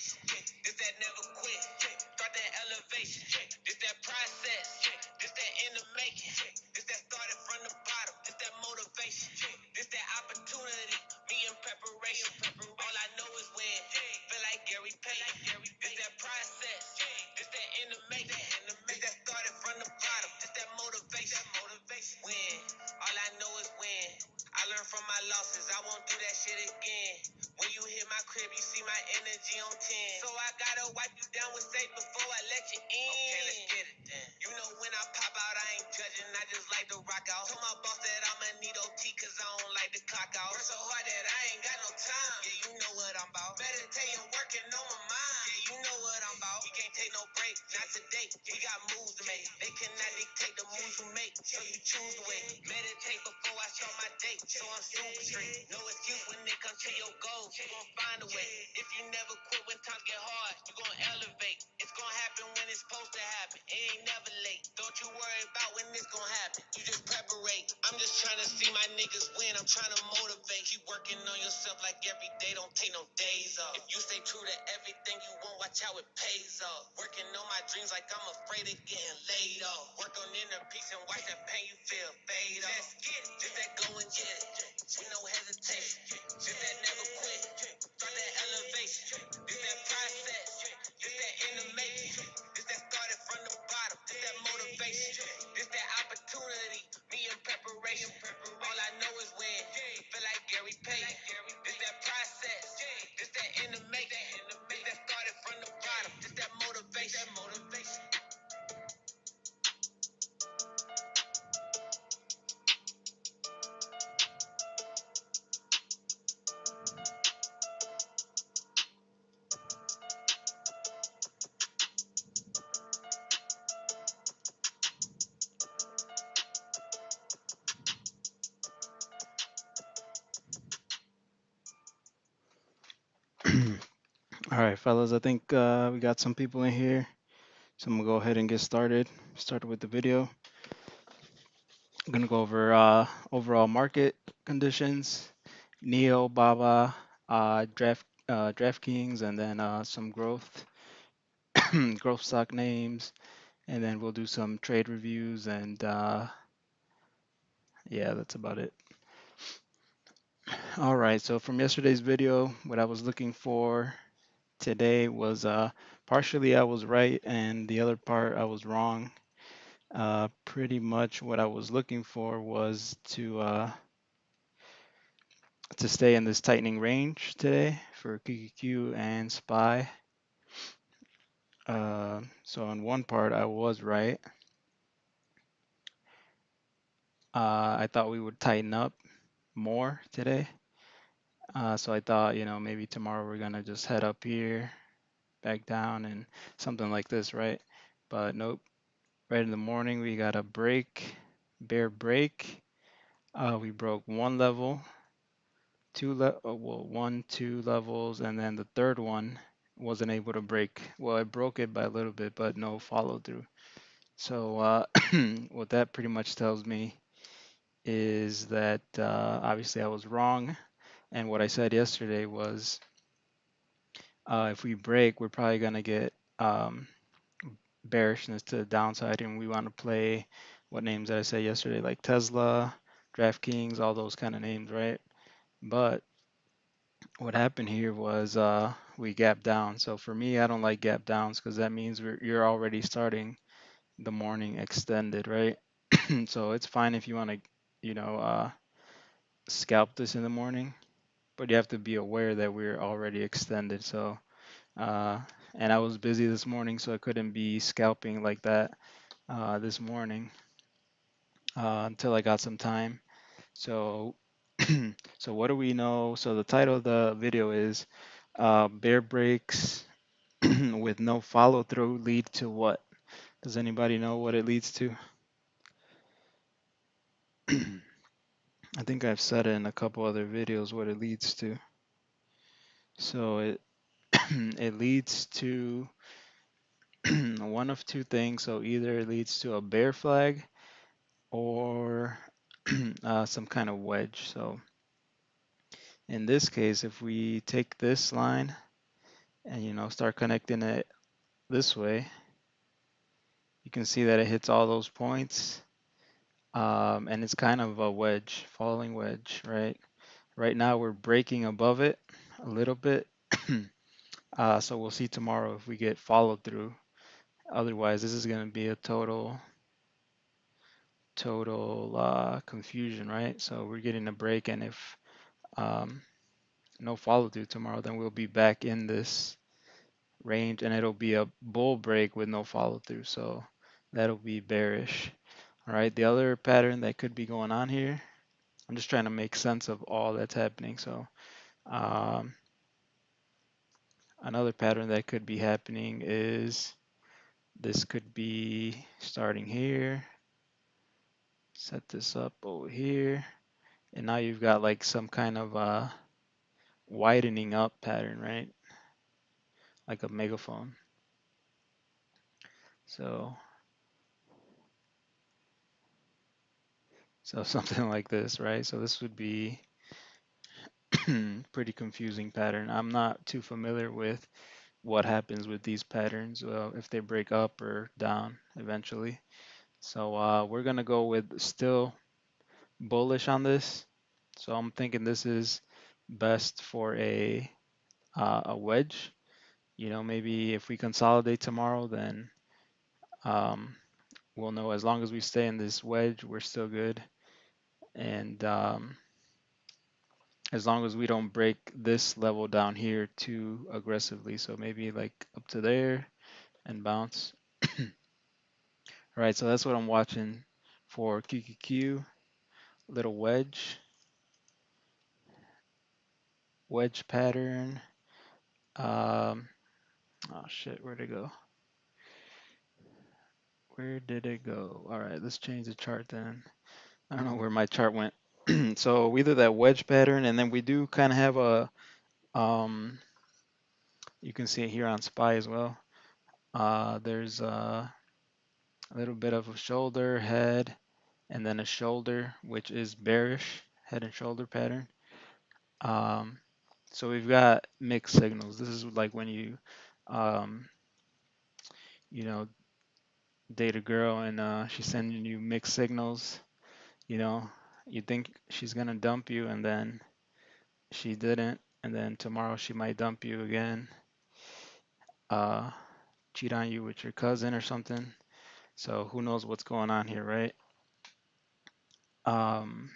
motivation. This that never quit. Start that elevation. This that process. This that in the making. This that started from the bottom. This that motivation. This that opportunity. Me in preparation. All I know is win. Feel like Gary Payton. This that process. This that in the making. This that started from the bottom. This that motivation. Win. All I know is win. I learned from my losses. I won't do that shit again. When you hit my crib, you see my energy on 10. So I gotta wipe you down with safe before I let you in. Okay, let's get it then. You know when I pop out, I ain't judging. I just like to rock out. Told my boss that I'ma need OT cause I don't like to clock out. Work so hard that I ain't got no time. Yeah, you know what I'm about. Meditating, working on my mind. Yeah, you know what I'm about. You can't take no break. Not today. We got moves to make. They cannot dictate the moves you make. So you choose the way. Meditate before I start my day. So I'm super straight. No excuse when it comes to your goals. You gon' find a way. If you never quit when times get hard, you gon' elevate. It's gon' happen when it's supposed to happen. It ain't never late. Don't you worry about when it's gon' happen. You just preparate. I'm just trying to see my niggas win. I'm trying to motivate. Keep working on yourself like every day. Don't take no days off. If you stay true to everything you want, watch how it pays off. Working on my dreams like I'm afraid of getting laid off. Work on inner peace and watch that pain you feel fade off. Just get it. Just that go and get it. With no hesitation. Just that never quit. Start that elevation. This that process. This that in the making. This that started from the bottom. This that motivation. This that opportunity. Me in preparation. All I know is win. Feel like Gary Payton. This that process. This that in the making. This that started from the bottom. This that motivation. All right, fellas, I think we got some people in here. So I'm gonna go ahead and get started. Started with the video. I'm gonna go over overall market conditions, Neo, Baba, DraftKings, and then some growth growth stock names, and then we'll do some trade reviews, and yeah, that's about it. All right, so from yesterday's video, what I was looking for today was partially I was right, and the other part I was wrong. Pretty much what I was looking for was to stay in this tightening range today for QQQ and SPY. So on one part I was right. I thought we would tighten up more today. So I thought, maybe tomorrow we're gonna just head up here, back down, and something like this, right? But nope. Right in the morning we got a break, bear break. We broke one level, one, two levels, and then the third one wasn't able to break. Well, I broke it by a little bit, but no follow through. So what that pretty much tells me is that obviously I was wrong, and what I said yesterday was if we break, we're probably gonna get bearishness to the downside, and we want to play what names did I say yesterday, like Tesla, DraftKings, all those kind of names, right? But what happened here was we gapped down. So for me, I don't like gap downs because that means you're already starting the morning extended, right? So it's fine if you want to, scalp this in the morning, but you have to be aware that we're already extended. So, uh, and I was busy this morning, so I couldn't be scalping like that this morning until I got some time. So, so what do we know? So the title of the video is bear breaks with no follow through lead to what? Does anybody know what it leads to? I think I've said it in a couple other videos what it leads to. So it it leads to one of two things. So either it leads to a bear flag or some kind of wedge. So in this case, if we take this line and start connecting it this way, you can see that it hits all those points. And it's kind of a wedge, falling wedge, right? Right now we're breaking above it a little bit. So we'll see tomorrow if we get followed through. Otherwise, this is going to be a total confusion, right? So we're getting a break, and if um, no follow through tomorrow, then we'll be back in this range, and it'll be a bull break with no follow through. So that'll be bearish. All right, the other pattern that could be going on here, I'm just trying to make sense of all that's happening. So um, another pattern that could be happening is this could be starting here, set this up over here, and now you've got like some kind of widening up pattern, right? Like a megaphone. So something like this, right? So this would be pretty confusing pattern. I'm not too familiar with what happens with these patterns, if they break up or down eventually. So we're gonna go with still bullish on this. So I'm thinking this is best for a wedge. Maybe if we consolidate tomorrow, then um, we'll know as long as we stay in this wedge, we're still good. And as long as we don't break this level down here too aggressively, so maybe like up to there and bounce. All right, so that's what I'm watching for QQQ, little wedge pattern. Um, oh shit, where'd it go? Where did it go? All right, let's change the chart then. I don't know where my chart went. So we do that wedge pattern, and then we do kind of have you can see it here on SPY as well. There's a little bit of a shoulder, head, and then a shoulder, which is bearish, head and shoulder pattern. Um, so we've got mixed signals. This is like when um, you know, date a girl and she's sending you mixed signals. You know, you think she's gonna dump you, and then she didn't, and then tomorrow she might dump you again, uh, cheat on you with your cousin or something. So who knows what's going on here, right? Um,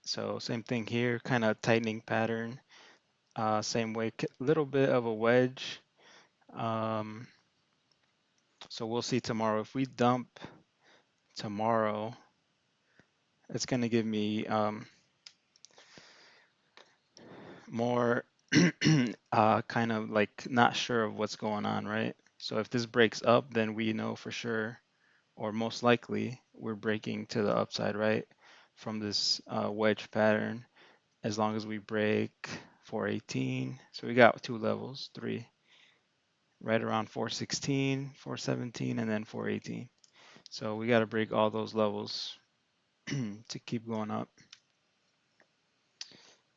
so same thing here, kind of tightening pattern. Same way, little bit of a wedge. Um, so we'll see tomorrow. If we dump tomorrow, it's going to give me more kind of like not sure of what's going on, right? So if this breaks up, then we know for sure, or most likely, we're breaking to the upside, right? From this wedge pattern, as long as we break 418. So we got two levels, three, right around 416, 417, and then 418. So we got to break all those levels to keep going up.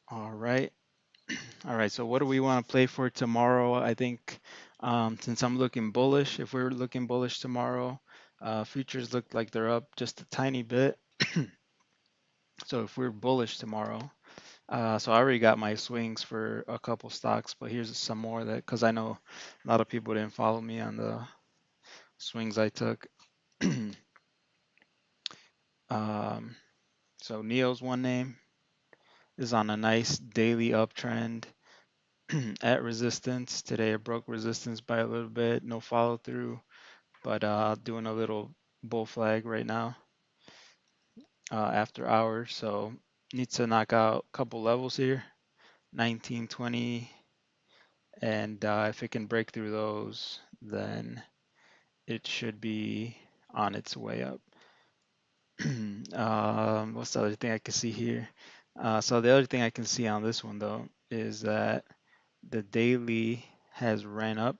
All right. All right. So what do we want to play for tomorrow? I think since I'm looking bullish, if we're looking bullish tomorrow, futures look like they're up just a tiny bit. So if we're bullish tomorrow, so I already got my swings for a couple stocks, but here's some more that because I know a lot of people didn't follow me on the swings I took. um, so Neo's one name is on a nice daily uptrend at resistance. Today it broke resistance by a little bit, no follow through, but doing a little bull flag right now after hours. So needs to knock out a couple levels here, 19, 20, and if it can break through those, then it should be on its way up. What's the other thing I can see here? So the other thing I can see on this one though is that the daily has ran up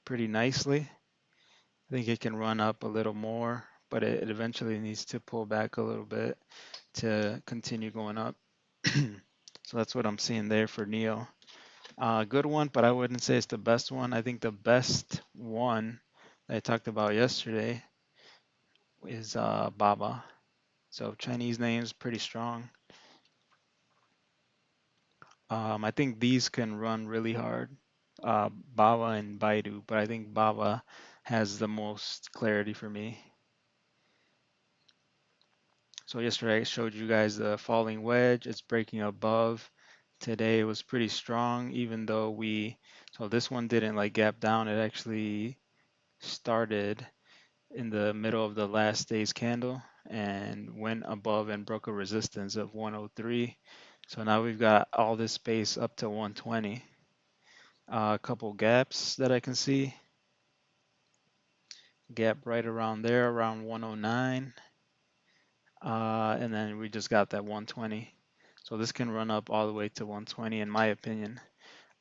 pretty nicely. I think it can run up a little more, but it eventually needs to pull back a little bit to continue going up. So that's what I'm seeing there for Neo. Good one, but I wouldn't say it's the best one. I think the best one that I talked about yesterday is Baba. So Chinese names pretty strong. I think these can run really hard, Baba and Baidu, but I think Baba has the most clarity for me. So yesterday I showed you guys the falling wedge. It's breaking above. Today it was pretty strong, even though so this one didn't like gap down. It actually started in the middle of the last day's candle and went above and broke a resistance of 103. So now we've got all this space up to 120. A couple gaps that I can see. Gap right around there, around 109. And then we just got that 120. So this can run up all the way to 120 in my opinion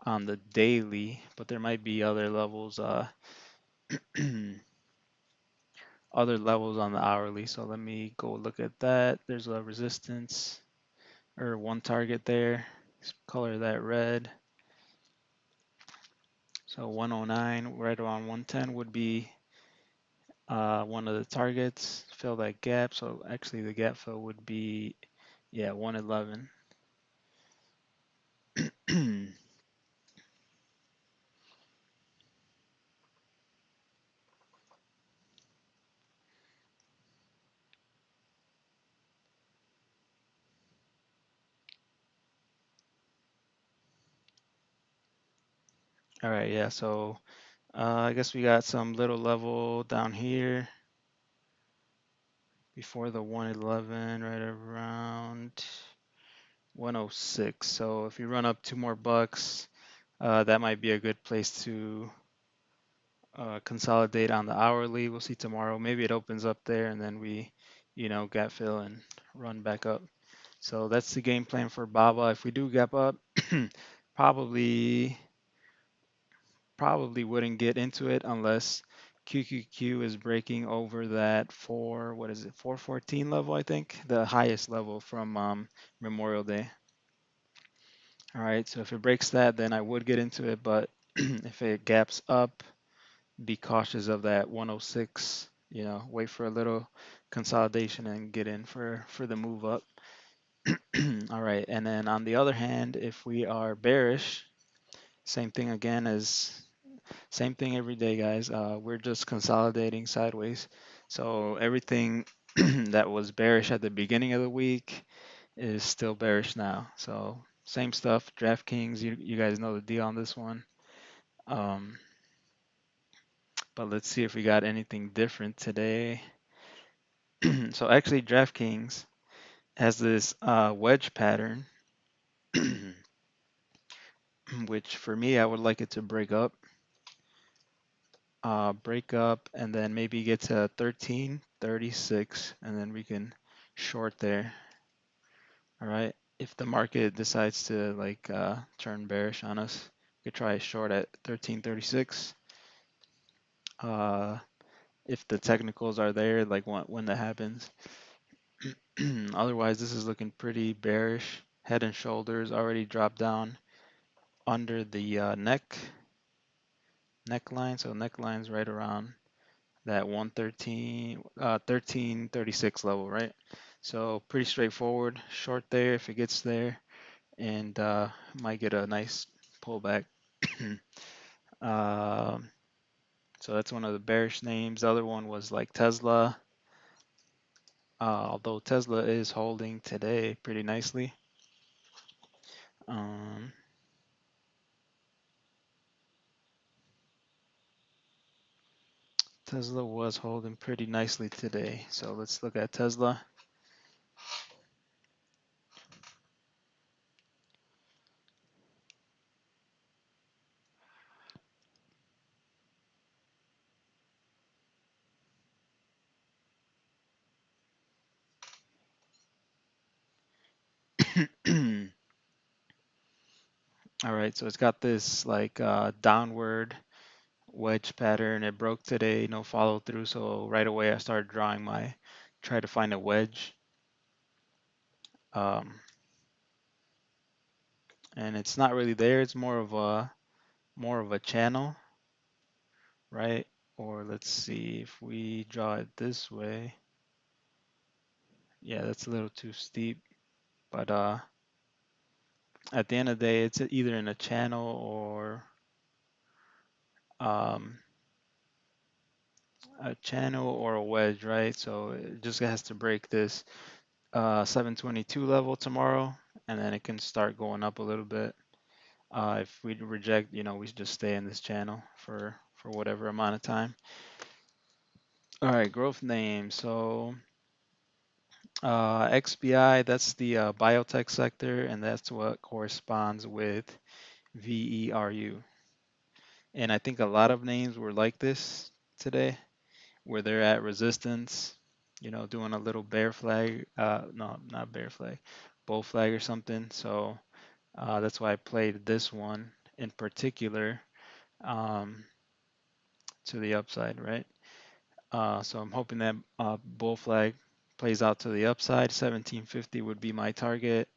on the daily, but there might be other levels, other levels on the hourly. So let me go look at that. There's a resistance or one target there. Color that red. So 109 right around 110 would be one of the targets. Fill that gap. So actually the gap fill would be, yeah, 111. All right, yeah, so I guess we got some little level down here before the 111, right around 106. So if you run up 2 more bucks, that might be a good place to consolidate on the hourly. We'll see tomorrow. Maybe it opens up there and then we, gap fill and run back up. So that's the game plan for Baba. If we do gap up, probably probably wouldn't get into it unless QQQ is breaking over that what is it, 414 level, I think, the highest level from Memorial Day. All right, so if it breaks that, then I would get into it, but if it gaps up, be cautious of that 106, wait for a little consolidation and get in for the move up. All right, and then on the other hand, if we are bearish, same thing again as same thing every day, guys. We're just consolidating sideways. So everything that was bearish at the beginning of the week is still bearish now. So same stuff. DraftKings, you guys know the deal on this one. Um, but let's see if we got anything different today. So actually, DraftKings has this wedge pattern, which for me, I would like it to break up and then maybe get to 1336 and then we can short there. All right, if the market decides to like turn bearish on us, we could try a short at 1336. If the technicals are there, like when that happens. Otherwise, this is looking pretty bearish. Head and shoulders already dropped down under the neckline, so neckline's right around that 1336 level, right? So pretty straightforward. Short there if it gets there, and might get a nice pullback. um, so that's one of the bearish names. The other one was like Tesla, although Tesla is holding today pretty nicely. Um, Tesla was holding pretty nicely today. So let's look at Tesla. All right, so it's got this like downward wedge pattern. It broke today, no follow through. So right away I started try to find a wedge. Um, and it's not really there. It's more of a channel, right? Or let's see if we draw it this way. Yeah, that's a little too steep, but at the end of the day, it's either in a channel or um, a wedge, right? So it just has to break this 722 level tomorrow, and then it can start going up a little bit. If we reject, we just stay in this channel for whatever amount of time. All right, growth name. So XBI, that's the biotech sector, and that's what corresponds with VERU. And I think a lot of names were like this today, where they're at resistance, doing a little bear flag. No, not bear flag, bull flag or something. So that's why I played this one in particular um, to the upside, right? So I'm hoping that bull flag plays out to the upside. 1750 would be my target.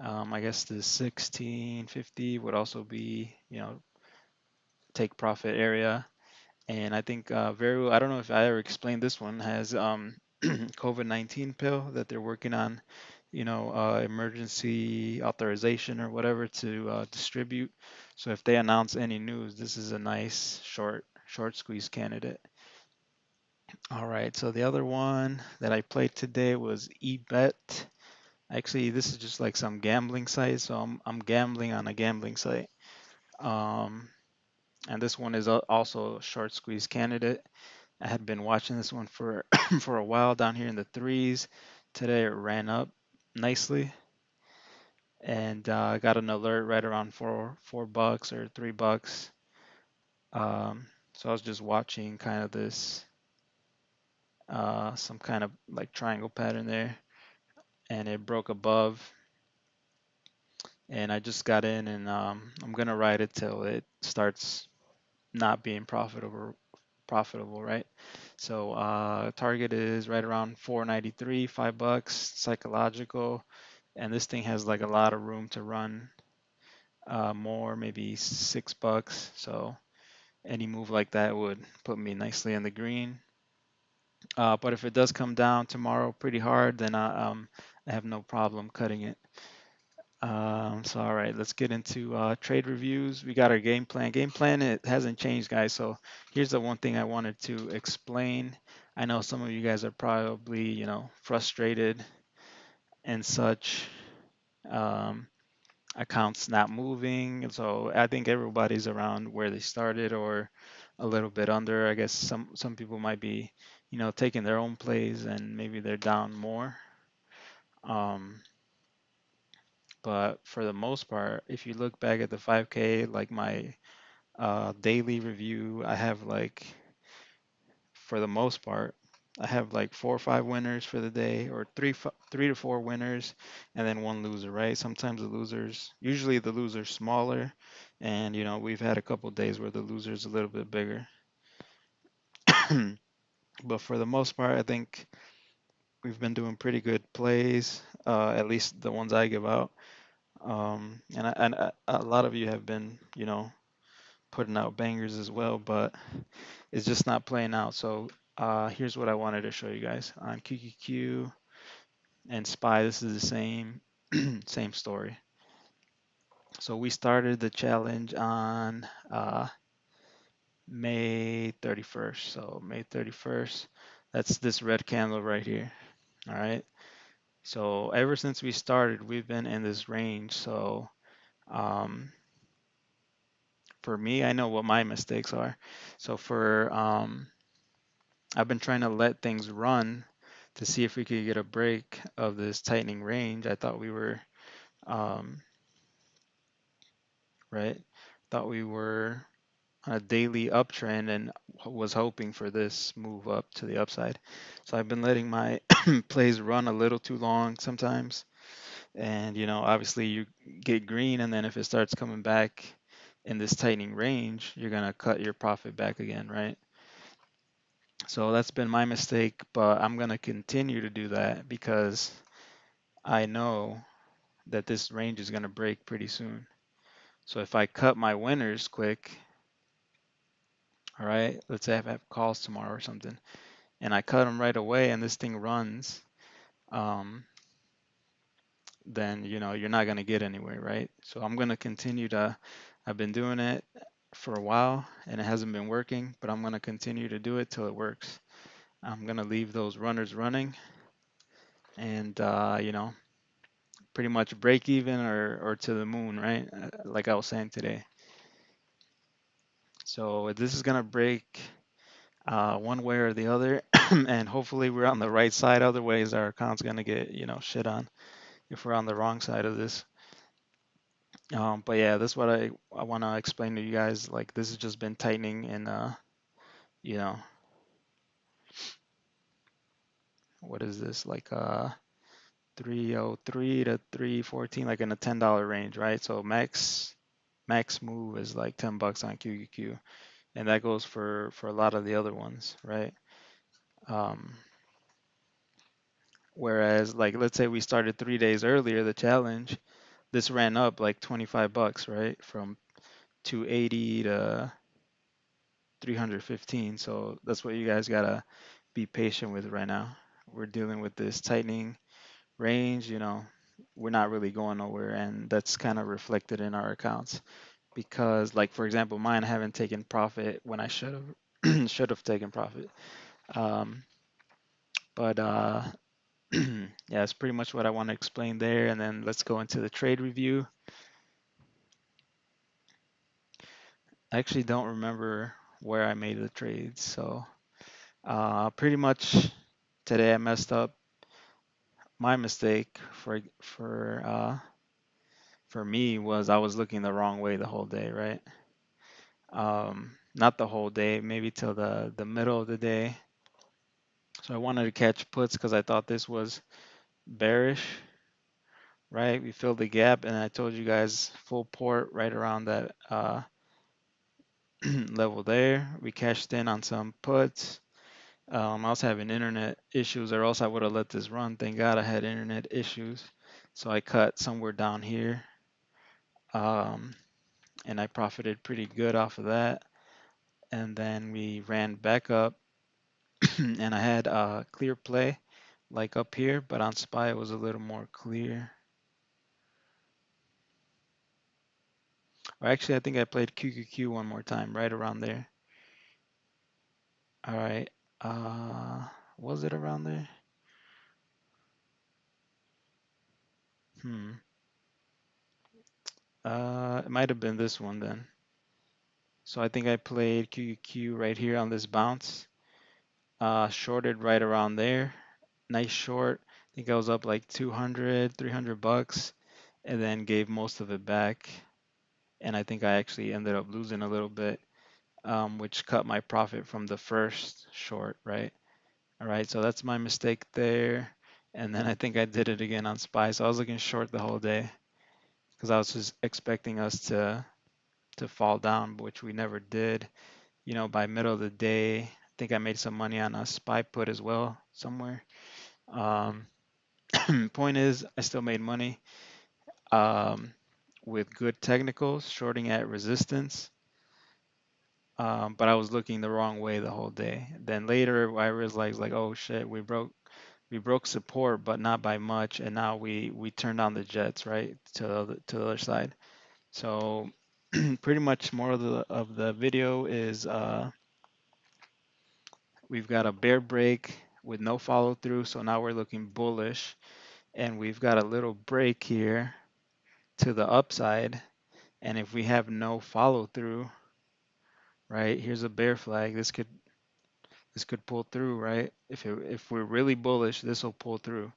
I guess the 1650 would also be, take profit area. And I think Veru, I don't know if I ever explained this one, has COVID-19 pill that they're working on, emergency authorization or whatever to distribute. So if they announce any news, this is a nice short squeeze candidate. All right, so the other one that I played today was eBet. Actually, this is just like some gambling site, so I'm gambling on a gambling site. Um, and this one is also a short squeeze candidate. I had been watching this one for for a while down here in the threes. Today it ran up nicely, and I got an alert right around $4 or $3. So I was just watching kind of this some kind of like triangle pattern there, and it broke above, and I just got in, and I'm gonna ride it till it starts not being profitable, right? So target is right around 493, $5, psychological, and this thing has like a lot of room to run more, maybe $6. So any move like that would put me nicely in the green. But if it does come down tomorrow pretty hard, then I have no problem cutting it. So all right, let's get into trade reviews. We got our game plan. Game plan, it hasn't changed, guys. So here's the one thing I wanted to explain. I know some of you guys are probably, frustrated and such. Um, Accounts not moving. So I think everybody's around where they started or a little bit under. I guess some people might be, taking their own plays and maybe they're down more. Um, But for the most part, if you look back at the 5K, like my daily review, I have like, for the most part, I have like 4 or 5 winners for the day, or three to four winners, and then one loser, right? Sometimes usually the loser's smaller, and we've had a couple days where the loser's a little bit bigger. But for the most part, I think we've been doing pretty good plays, at least the ones I give out. And a lot of you have been, putting out bangers as well, but it's just not playing out. So here's what I wanted to show you guys on QQQ and SPY. This is the same same story. So we started the challenge on May 31st. So May 31st, that's this red candle right here. All right. So ever since we started, we've been in this range. So um, for me, I know what my mistakes are. So I've been trying to let things run to see if we could get a break of this tightening range. I thought we were um, right. Thought we were on a daily uptrend and was hoping for this move up to the upside. So I've been letting my plays run a little too long sometimes. And obviously you get green, and then if it starts coming back in this tightening range, you're gonna cut your profit back again, right? So that's been my mistake, but I'm gonna continue to do that because I know that this range is gonna break pretty soon. So if I cut my winners quick, all right, let's say I have calls tomorrow or something, and I cut them right away and this thing runs, um, then you're not going to get anywhere, right? So I'm going to continue to, I've been doing it for a while and it hasn't been working, but I'm going to continue to do it till it works. I'm going to leave those runners running and, pretty much break even or to the moon, right? Like I was saying today. So this is going to break one way or the other, and hopefully we're on the right side. Otherwise, our account's going to get, shit on if we're on the wrong side of this. But yeah, that's what I want to explain to you guys. Like this has just been tightening and you know, what is this? Like 303 to 314, like in a $10 range, right? So max move is like $10 on QQQ, and that goes for a lot of the other ones, right? Um, Whereas like let's say we started 3 days earlier, the challenge, this ran up like $25, right? From 280 to 315. So that's what you guys gotta be patient with right now. We're dealing with this tightening range, we're not really going nowhere, and that's kind of reflected in our accounts because, like for example, mine haven't taken profit when I should have taken profit. Um, but yeah, that's pretty much what I want to explain there, and then let's go into the trade review. I actually don't remember where I made the trades, so pretty much today I messed up. My mistake for me was I was looking the wrong way the whole day, right? Not the whole day, maybe till the middle of the day. So I wanted to catch puts because I thought this was bearish, right? We filled the gap, and I told you guys full port right around that level there. We cashed in on some puts. I was having internet issues, or else I would have let this run. Thank God I had internet issues. So I cut somewhere down here, um, and I profited pretty good off of that. And then we ran back up, and I had a clear play, like up here, but on SPY it was a little more clear. Or actually, I think I played QQQ one more time, right around there. All right. Was it around there? Hmm. It might have been this one then. So I think I played QQQ right here on this bounce. Shorted right around there. Nice short. I think I was up like 200, $300, and then gave most of it back. And I think I actually ended up losing a little bit, which cut my profit from the first short, right? All right, so that's my mistake there. And then I think I did it again on SPY. So I was looking short the whole day because I was just expecting us to fall down, which we never did. By middle of the day, I think I made some money on a SPY put as well somewhere. Um, Point is, I still made money um, with good technicals, shorting at resistance. But I was looking the wrong way the whole day. Then later I realized like, oh shit, we broke support, but not by much, and now we turned on the jets, right, to the other side. So pretty much more of the video is we've got a bear break with no follow through, so now we're looking bullish, and we've got a little break here to the upside, and if we have no follow through, right, here's a bear flag. This could pull through, right? If we're really bullish, this will pull through.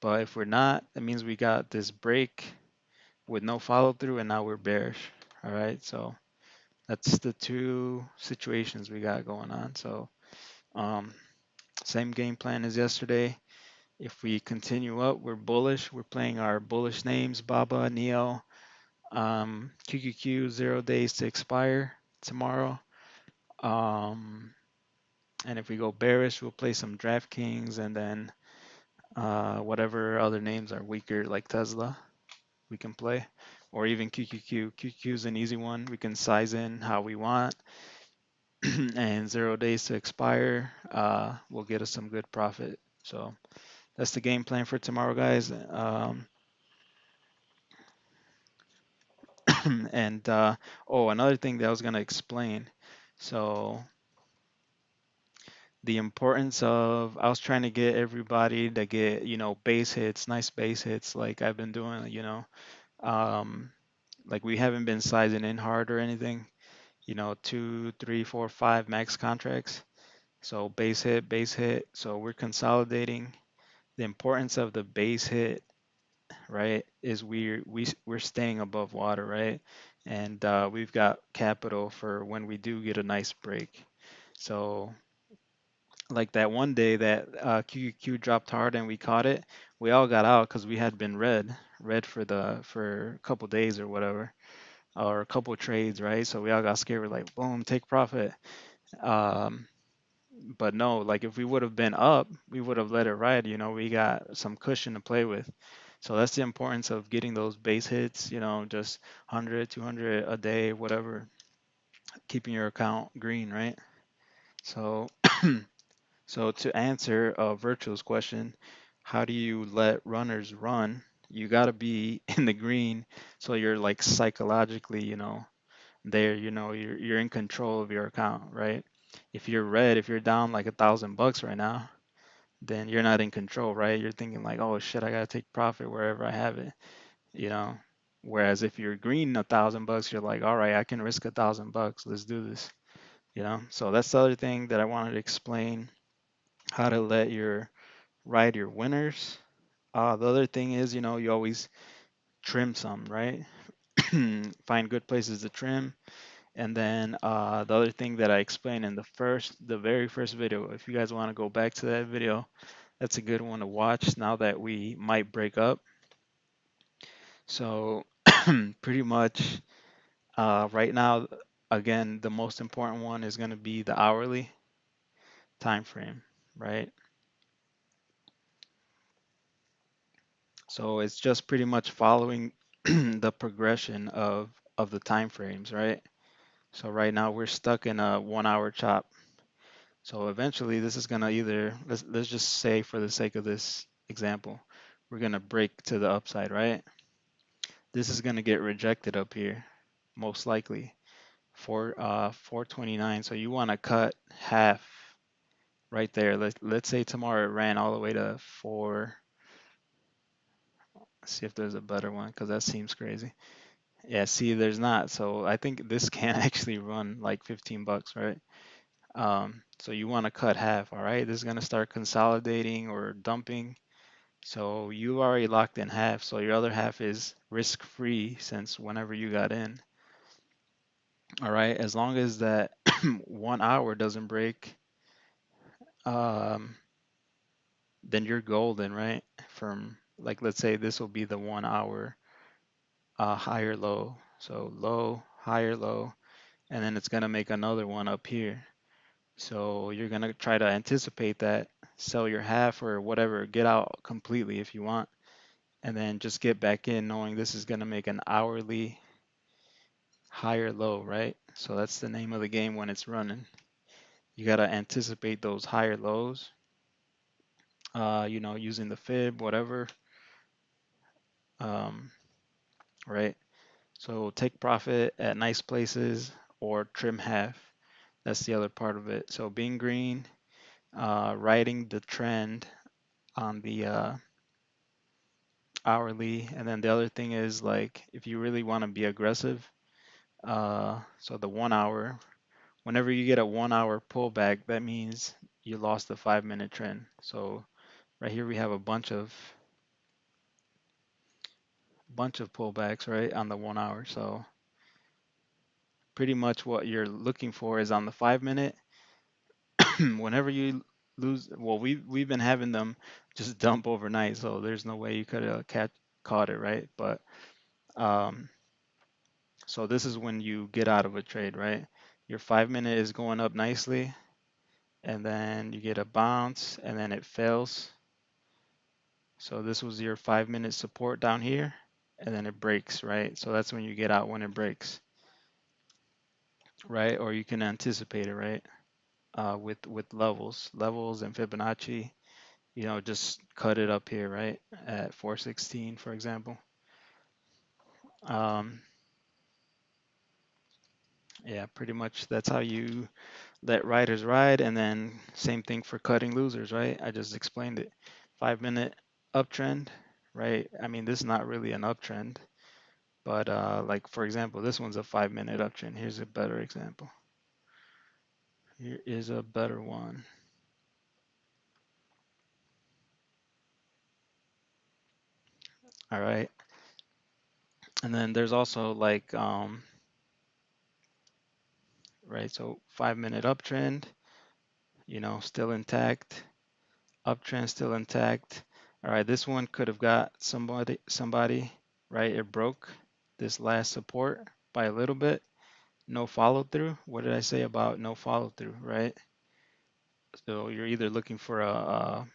But if we're not, that means we got this break with no follow through, and now we're bearish. All right, so that's the two situations we got going on. So um, same game plan as yesterday. If we continue up, we're bullish. We're playing our bullish names: Baba, Neo, QQQ, 0 days to expire tomorrow. And if we go bearish, we'll play some DraftKings, and then whatever other names are weaker, like Tesla, we can play. or even QQQ. QQQ is an easy one. We can size in how we want, and 0 days to expire will get us some good profit. So that's the game plan for tomorrow, guys. And oh, another thing that I was gonna explain. So the importance of, I was trying to get everybody to get, base hits, nice base hits, like I've been doing, um, like we haven't been sizing in hard or anything, 2, 3, 4, 5 max contracts. So base hit. So we're consolidating. The importance of the base hit, right, is we're staying above water, right? And we've got capital for when we do get a nice break. So like that one day that QQQ dropped hard and we caught it, we all got out because we had been red for a couple days or whatever, or a couple trades, right? So we all got scared. We're like, boom, take profit. Um, but no, like if we would have been up, we would have let it ride. We got some cushion to play with. So that's the importance of getting those base hits. Just 100, 200 a day, whatever, keeping your account green, right? So So to answer Virtual's question, how do you let runners run? You got to be in the green, so you're like psychologically, there, you're in control of your account, right? If you're red, if you're down like $1,000 right now, then you're not in control, right? You're thinking like, oh shit, I gotta take profit wherever I have it, you know. Whereas if you're green $1,000, you're like, all right, I can risk $1,000. Let's do this. So that's the other thing that I wanted to explain, how to ride your winners. The other thing is, you always trim some, right? Find good places to trim. And then the other thing that I explained in the very first video, if you guys want to go back to that video, that's a good one to watch now that we might break up. So pretty much right now, again, the most important one is going to be the hourly time frame, right? So it's just pretty much following the progression of the time frames, right? So right now we're stuck in a 1 hour chop. So eventually this is gonna either, let's just say for the sake of this example, we're gonna break to the upside, right? This is gonna get rejected up here, most likely for 429. So you want to cut half right there. Let's say tomorrow it ran all the way to four. Let's see if there's a better one because that seems crazy. Yeah, see, there's not. So I think this can actually run like $15, right? So you want to cut half, all right? This is going to start consolidating or dumping. So you already locked in half. So your other half is risk free since whenever you got in. All right, as long as that 1 hour doesn't break, um, then you're golden, right? From like, let's say this will be the 1 hour higher low. So low, higher low, and then it's going to make another one up here. So you're going to try to anticipate that, sell your half or whatever, get out completely if you want, and then just get back in knowing this is going to make an hourly higher low, right? So that's the name of the game when it's running. You got to anticipate those higher lows, using the fib, whatever, um, right? So take profit at nice places or trim half. That's the other part of it. So being green, riding the trend on the hourly, and then the other thing is like if you really want to be aggressive, so the 1 hour, whenever you get a 1 hour pullback, that means you lost the 5 minute trend. So right here we have a bunch of pullbacks, right, on the 1 hour. So pretty much what you're looking for is on the 5 minute. Whenever you lose, well, we've been having them just dump overnight, so there's no way you could have caught it, right? But um, so this is when you get out of a trade, right? Your 5 minute is going up nicely, and then you get a bounce, and then it fails. So this was your 5 minute support down here. and then it breaks, right? So that's when you get out, when it breaks, right? Or you can anticipate it, right? With levels and Fibonacci, just cut it up here, right? At 416, for example. Um, yeah, pretty much that's how you let riders ride, and then same thing for cutting losers, right? I just explained it. 5 minute uptrend, right? I mean, this is not really an uptrend, but like for example, this one's a 5 minute uptrend. Here's a better example. Here is a better one. All right. And then there's also like, right, so 5 minute uptrend, still intact. Uptrend still intact. All right, this one could have got somebody, right? It broke this last support by a little bit. No follow through. What did I say about no follow through, right? So you're either looking for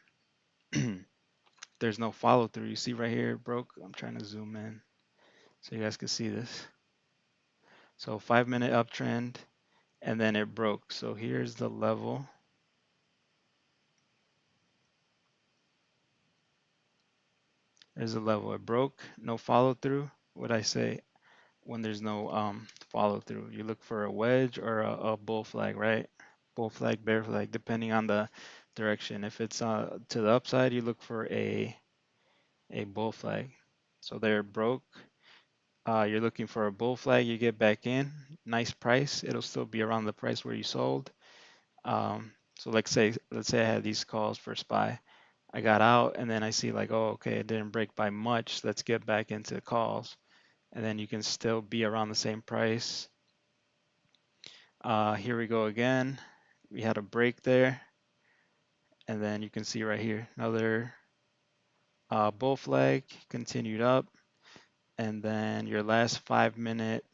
there's no follow through. You see right here, it broke. I'm trying to zoom in so you guys can see this. So 5 minute uptrend, and then it broke. So here's the level. There's a level. It broke. No follow through. What I say? When there's no follow through. You look for a wedge or a bull flag, right? Bull flag, bear flag, depending on the direction. If it's to the upside, you look for a bull flag. So they're broke. You're looking for a bull flag. You get back in. Nice price. It'll still be around the price where you sold. So let's say I had these calls for SPY. I got out and then I see like, oh, okay, it didn't break by much. Let's get back into calls. And then you can still be around the same price. Here we go again. We had a break there. And then you can see right here, another bull flag, continued up. And then your last 5 minute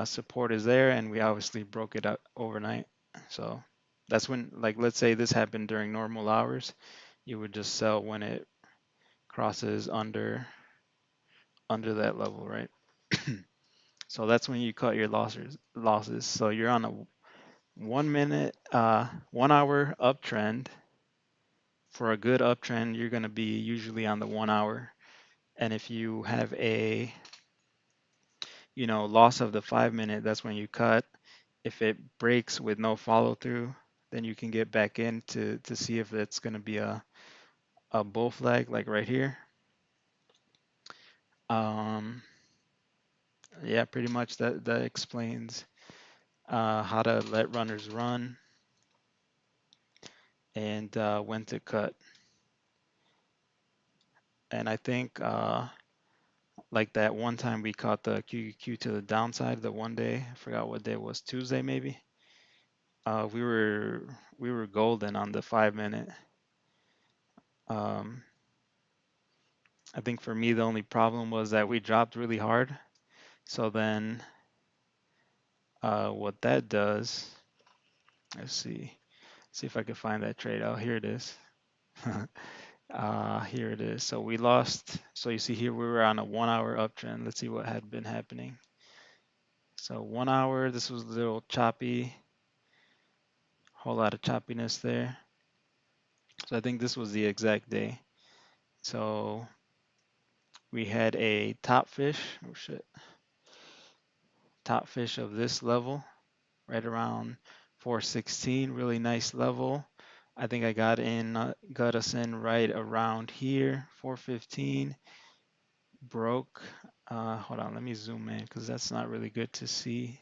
support is there. And we obviously broke it up overnight. So that's when, like, let's say this happened during normal hours. You would just sell when it crosses under that level, right? So that's when you cut your losses. So you're on a 1 minute, 1 hour uptrend. For a good uptrend, you're going to be usually on the 1 hour. And if you have a, loss of the 5 minute, that's when you cut. If it breaks with no follow through, then you can get back in to see if it's going to be a bull flag, like right here. Um, yeah, pretty much that explains how to let runners run and when to cut. And I think like that one time we caught the QQQ to the downside the one day. I forgot what day it was, Tuesday maybe. We were golden on the 5 minute. Um, I think for me the only problem was that we dropped really hard. So then what that does, let's see if I can find that trade. Oh, here it is. Here it is. So we lost. So you see here we were on a 1 hour uptrend. Let's see what had been happening. So 1 hour, this was a little choppy, whole lot of choppiness there. So I think this was the exact day. So we had a top fish, oh shit, top fish of this level, right around 416, really nice level. I think I got us in right around here, 415, broke. Hold on, let me zoom in because that's not really good to see.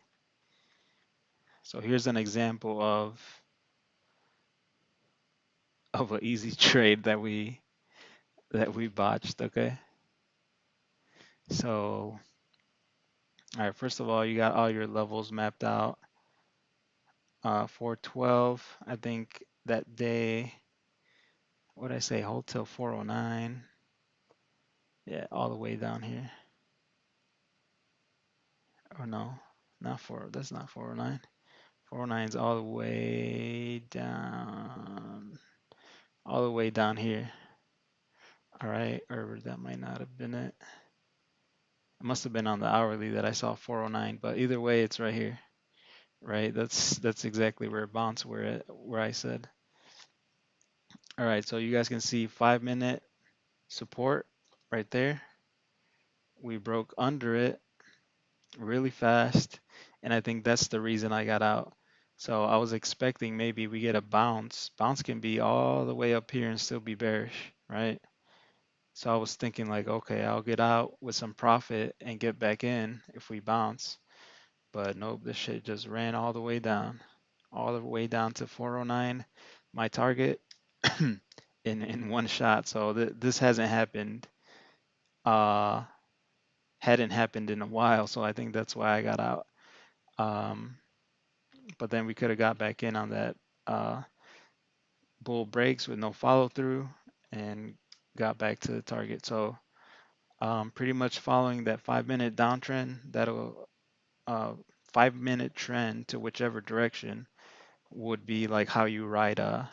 So here's an example of an easy trade that we botched. Okay, so all right, first of all, you got all your levels mapped out. 412, I think that day, what did I say, hold till 409. Yeah, all the way down here. Or no, not 4, that's not 409. 409 is all the way down here. All right, or that might not have been it. It must have been on the hourly that I saw 409, but either way, it's right here, right? That's exactly where it bounced, where I said. All right, so you guys can see 5 minute support right there. We broke under it really fast, and I think that's the reason I got out. So I was expecting maybe we get a bounce. Bounce can be all the way up here and still be bearish, right? So I was thinking like, okay, I'll get out with some profit and get back in if we bounce. But nope, this shit just ran all the way down to 409, my target, in one shot. So this hasn't happened, uh, hadn't happened in a while. So I think that's why I got out. Um, but then we could have got back in on that bull breaks with no follow through and got back to the target. So pretty much following that 5 minute downtrend, that'll 5 minute trend to whichever direction would be like how you ride a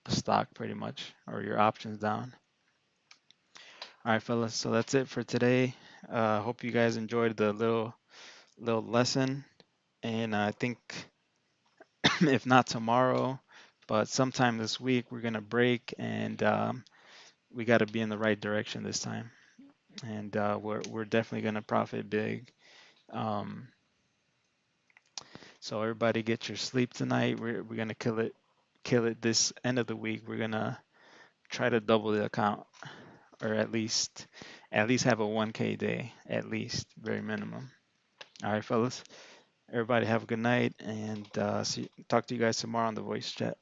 stock pretty much, or your options down. All right, fellas. So that's it for today. Hope you guys enjoyed the little lesson, and I think if not tomorrow, but sometime this week, we're gonna break, and we got to be in the right direction this time, and we're definitely gonna profit big. Um, so everybody, get your sleep tonight. We're gonna kill it this end of the week. We're gonna try to double the account, or at least have a 1K day, at least, very minimum. All right, fellas. Everybody have a good night, and talk to you guys tomorrow on the voice chat.